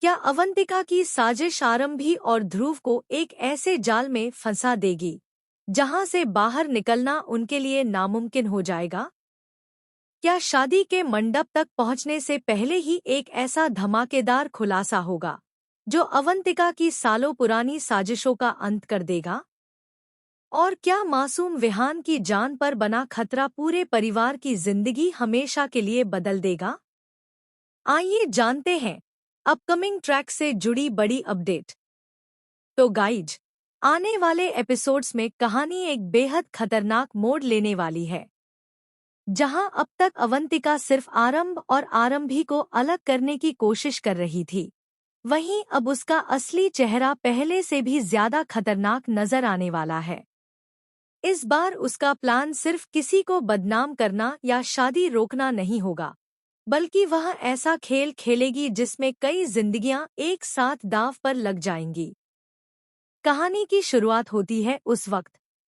क्या अवंतिका की साजिश आरंभी और ध्रुव को एक ऐसे जाल में फंसा देगी जहां से बाहर निकलना उनके लिए नामुमकिन हो जाएगा? क्या शादी के मंडप तक पहुंचने से पहले ही एक ऐसा धमाकेदार खुलासा होगा जो अवंतिका की सालों पुरानी साजिशों का अंत कर देगा? और क्या मासूम विहान की जान पर बना खतरा पूरे परिवार की जिंदगी हमेशा के लिए बदल देगा? आइए जानते हैं अपकमिंग ट्रैक से जुड़ी बड़ी अपडेट। तो गाइज, आने वाले एपिसोड्स में कहानी एक बेहद खतरनाक मोड़ लेने वाली है। जहां अब तक अवंतिका सिर्फ आरंभ और आरंभी को अलग करने की कोशिश कर रही थी, वहीं अब उसका असली चेहरा पहले से भी ज्यादा खतरनाक नजर आने वाला है। इस बार उसका प्लान सिर्फ किसी को बदनाम करना या शादी रोकना नहीं होगा, बल्कि वह ऐसा खेल खेलेगी जिसमें कई जिंदगियां एक साथ दांव पर लग जाएंगी। कहानी की शुरुआत होती है उस वक्त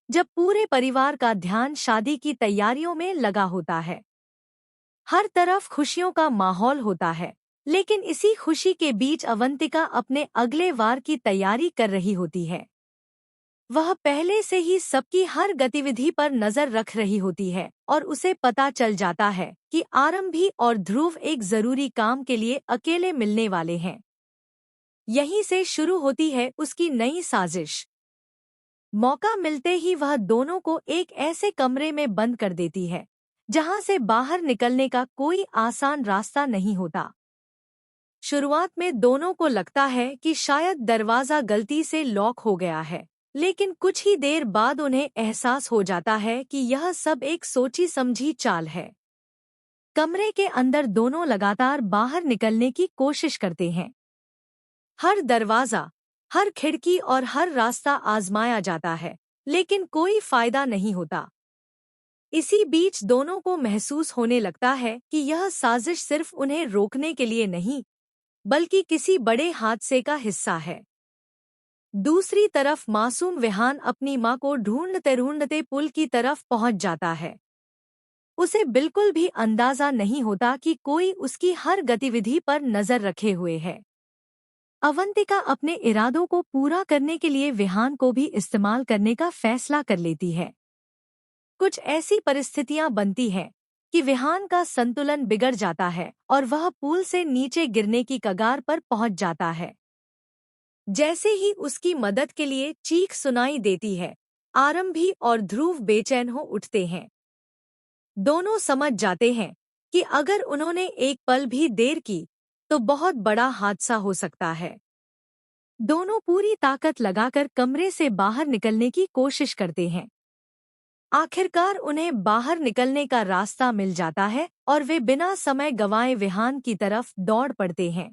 जब पूरे परिवार का ध्यान शादी की तैयारियों में लगा होता है। हर तरफ खुशियों का माहौल होता है, लेकिन इसी खुशी के बीच अवंतिका अपने अगले वार की तैयारी कर रही होती है। वह पहले से ही सबकी हर गतिविधि पर नजर रख रही होती है और उसे पता चल जाता है कि आरंभी और ध्रुव एक जरूरी काम के लिए अकेले मिलने वाले हैं। यहीं से शुरू होती है उसकी नई साजिश। मौका मिलते ही वह दोनों को एक ऐसे कमरे में बंद कर देती है जहां से बाहर निकलने का कोई आसान रास्ता नहीं होता। शुरुआत में दोनों को लगता है कि शायद दरवाजा गलती से लॉक हो गया है, लेकिन कुछ ही देर बाद उन्हें एहसास हो जाता है कि यह सब एक सोची समझी चाल है। कमरे के अंदर दोनों लगातार बाहर निकलने की कोशिश करते हैं। हर दरवाजा, हर खिड़की और हर रास्ता आजमाया जाता है, लेकिन कोई फायदा नहीं होता। इसी बीच दोनों को महसूस होने लगता है कि यह साजिश सिर्फ उन्हें रोकने के लिए नहीं, बल्कि किसी बड़े हादसे का हिस्सा है। दूसरी तरफ मासूम विहान अपनी मां को ढूंढते ढूंढते पुल की तरफ पहुंच जाता है। उसे बिल्कुल भी अंदाजा नहीं होता कि कोई उसकी हर गतिविधि पर नजर रखे हुए है। अवंतिका अपने इरादों को पूरा करने के लिए विहान को भी इस्तेमाल करने का फैसला कर लेती है। कुछ ऐसी परिस्थितियां बनती हैं कि विहान का संतुलन बिगड़ जाता है और वह पूल से नीचे गिरने की कगार पर पहुंच जाता है। जैसे ही उसकी मदद के लिए चीख सुनाई देती है, आरंभी और ध्रुव बेचैन हो उठते हैं। दोनों समझ जाते हैं कि अगर उन्होंने एक पल भी देर की तो बहुत बड़ा हादसा हो सकता है। दोनों पूरी ताकत लगाकर कमरे से बाहर निकलने की कोशिश करते हैं। आखिरकार उन्हें बाहर निकलने का रास्ता मिल जाता है और वे बिना समय गंवाए विहान की तरफ दौड़ पड़ते हैं।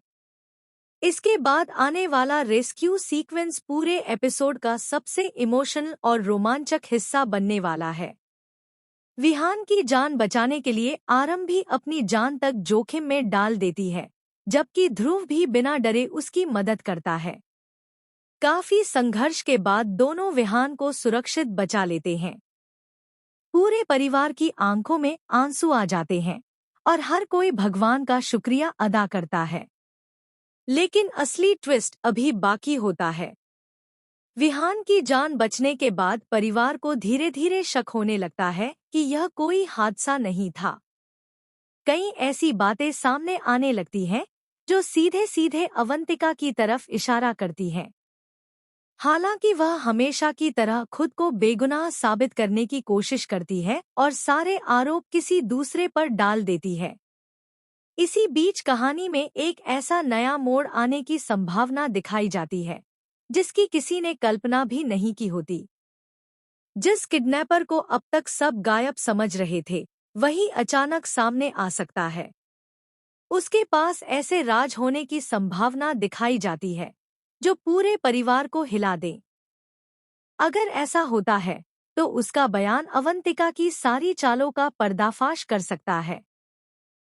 इसके बाद आने वाला रेस्क्यू सीक्वेंस पूरे एपिसोड का सबसे इमोशनल और रोमांचक हिस्सा बनने वाला है। विहान की जान बचाने के लिए आरंभी अपनी जान तक जोखिम में डाल देती है, जबकि ध्रुव भी बिना डरे उसकी मदद करता है। काफी संघर्ष के बाद दोनों विहान को सुरक्षित बचा लेते हैं। पूरे परिवार की आंखों में आंसू आ जाते हैं और हर कोई भगवान का शुक्रिया अदा करता है। लेकिन असली ट्विस्ट अभी बाकी होता है। विहान की जान बचने के बाद परिवार को धीरे धीरे शक होने लगता है कि यह कोई हादसा नहीं था। कई ऐसी बातें सामने आने लगती हैं जो सीधे सीधे अवंतिका की तरफ इशारा करती हैं। हालांकि वह हमेशा की तरह खुद को बेगुनाह साबित करने की कोशिश करती है और सारे आरोप किसी दूसरे पर डाल देती है। इसी बीच कहानी में एक ऐसा नया मोड़ आने की संभावना दिखाई जाती है जिसकी किसी ने कल्पना भी नहीं की होती। जिस किडनैपर को अब तक सब गायब समझ रहे थे, वही अचानक सामने आ सकता है। उसके पास ऐसे राज होने की संभावना दिखाई जाती है जो पूरे परिवार को हिला दे। अगर ऐसा होता है तो उसका बयान अवंतिका की सारी चालों का पर्दाफाश कर सकता है।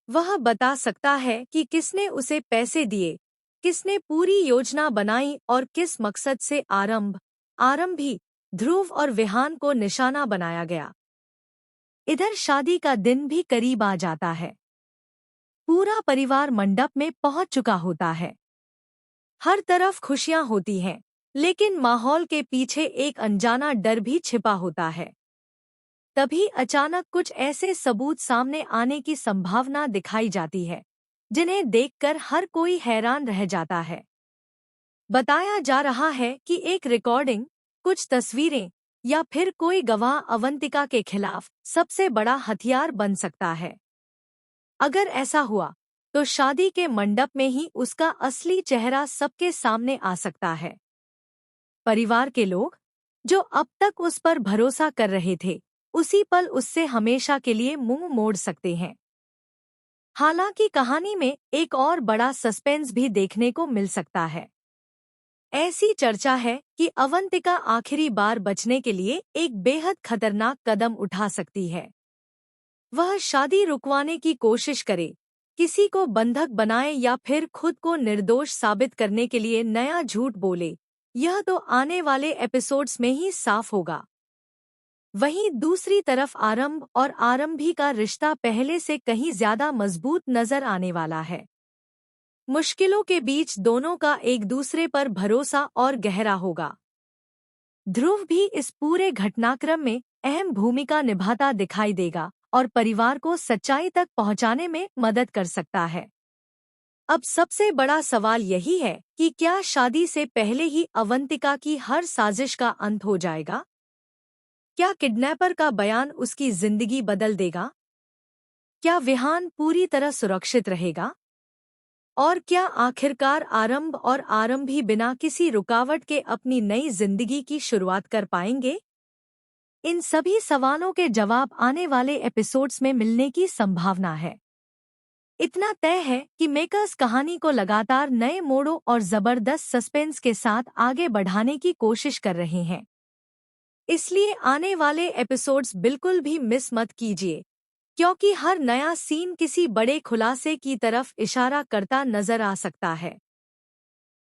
वह बता सकता है कि किसने उसे पैसे दिए, किसने पूरी योजना बनाई और किस मकसद से आरंभी, ध्रुव और विहान को निशाना बनाया गया। इधर शादी का दिन भी करीब आ जाता है। पूरा परिवार मंडप में पहुंच चुका होता है। हर तरफ खुशियां होती हैं, लेकिन माहौल के पीछे एक अनजाना डर भी छिपा होता है। तभी अचानक कुछ ऐसे सबूत सामने आने की संभावना दिखाई जाती है, जिन्हें देखकर हर कोई हैरान रह जाता है। बताया जा रहा है कि एक रिकॉर्डिंग, कुछ तस्वीरें या फिर कोई गवाह अवंतिका के खिलाफ सबसे बड़ा हथियार बन सकता है। अगर ऐसा हुआ, तो शादी के मंडप में ही उसका असली चेहरा सबके सामने आ सकता है। परिवार के लोग, जो अब तक उस पर भरोसा कर रहे थे, उसी पल उससे हमेशा के लिए मुंह मोड़ सकते हैं। हालांकि कहानी में एक और बड़ा सस्पेंस भी देखने को मिल सकता है। ऐसी चर्चा है कि अवंतिका आखिरी बार बचने के लिए एक बेहद खतरनाक कदम उठा सकती है। वह शादी रुकवाने की कोशिश करे, किसी को बंधक बनाए या फिर खुद को निर्दोष साबित करने के लिए नया झूठ बोले। यह तो आने वाले एपिसोड्स में ही साफ होगा। वहीं दूसरी तरफ आरंभ और आरंभी का रिश्ता पहले से कहीं ज्यादा मजबूत नजर आने वाला है। मुश्किलों के बीच दोनों का एक दूसरे पर भरोसा और गहरा होगा। ध्रुव भी इस पूरे घटनाक्रम में अहम भूमिका निभाता दिखाई देगा और परिवार को सच्चाई तक पहुंचाने में मदद कर सकता है। अब सबसे बड़ा सवाल यही है कि क्या शादी से पहले ही अवंतिका की हर साजिश का अंत हो जाएगा? क्या किडनैपर का बयान उसकी जिंदगी बदल देगा? क्या विहान पूरी तरह सुरक्षित रहेगा? और क्या आखिरकार आरंभ और आरंभी बिना किसी रुकावट के अपनी नई जिंदगी की शुरुआत कर पाएंगे? इन सभी सवालों के जवाब आने वाले एपिसोड्स में मिलने की संभावना है। इतना तय है कि मेकर्स कहानी को लगातार नए मोड़ों और जबरदस्त सस्पेंस के साथ आगे बढ़ाने की कोशिश कर रहे हैं। इसलिए आने वाले एपिसोड्स बिल्कुल भी मिस मत कीजिए, क्योंकि हर नया सीन किसी बड़े खुलासे की तरफ इशारा करता नजर आ सकता है।